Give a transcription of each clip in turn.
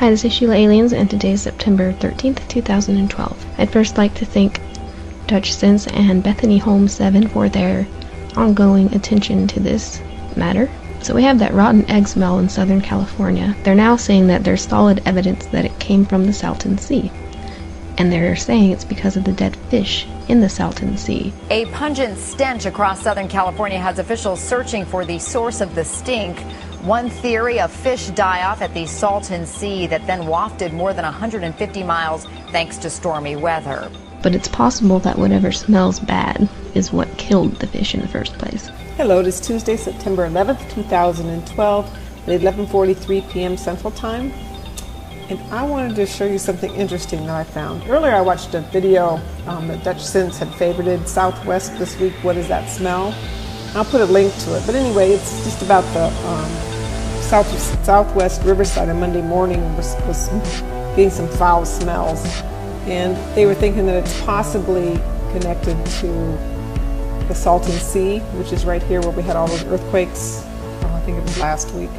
Hi, this is Sheila Aliens, and today is September 13th, 2012. I'd first like to thank Touch Sense and Bethany Holmes 7 for their ongoing attention to this matter. So we have that rotten egg smell in Southern California. They're now saying that there's solid evidence that it came from the Salton Sea. And they're saying it's because of the dead fish in the Salton Sea. A pungent stench across Southern California has officials searching for the source of the stink. One theory, a fish die-off at the Salton Sea that then wafted more than 150 miles thanks to stormy weather. But it's possible that whatever smells bad is what killed the fish in the first place. Hello, it is Tuesday, September 11th, 2012, at 11:43 p.m. Central Time. and I wanted to show you something interesting that I found. Earlier I watched a video that Dutch Sense had favorited, Southwest this week, what does that smell? I'll put a link to it, but anyway, it's just about the Southwest Riverside on Monday morning was getting some foul smells, and they were thinking that it's possibly connected to the Salton Sea, which is right here where we had all those earthquakes. I think it was last week.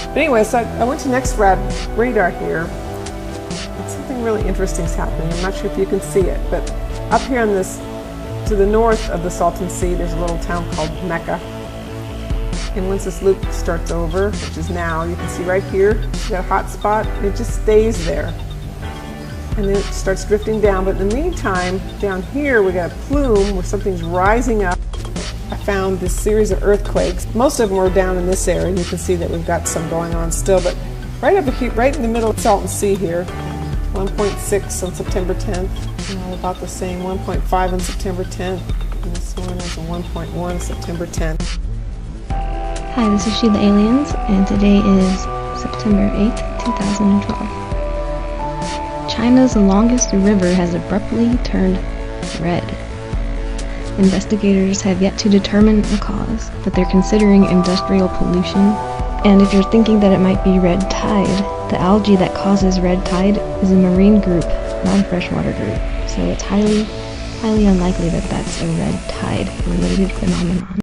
But anyway, so I went to Next Radar here, and something really interesting is happening. I'm not sure if you can see it, but up here on this, to the north of the Salton Sea, there's a little town called Mecca. And once this loop starts over, which is now, you can see right here, that hot spot, it just stays there. And then it starts drifting down, but in the meantime, down here we got a plume where something's rising up. I found this series of earthquakes. Most of them were down in this area, and you can see that we've got some going on still, but right up here, right in the middle of Salton Sea here, 1.6 on September 10th, about the same, 1.5 on September 10th, and this one is a 1.1 September 10th. Hi, this is Sheila Aliens, and today is September 8th, 2012. China's longest river has abruptly turned red. Investigators have yet to determine the cause, but they're considering industrial pollution. And if you're thinking that it might be red tide, the algae that causes red tide is a marine group, not a freshwater group. So it's highly unlikely that that's a red tide related phenomenon.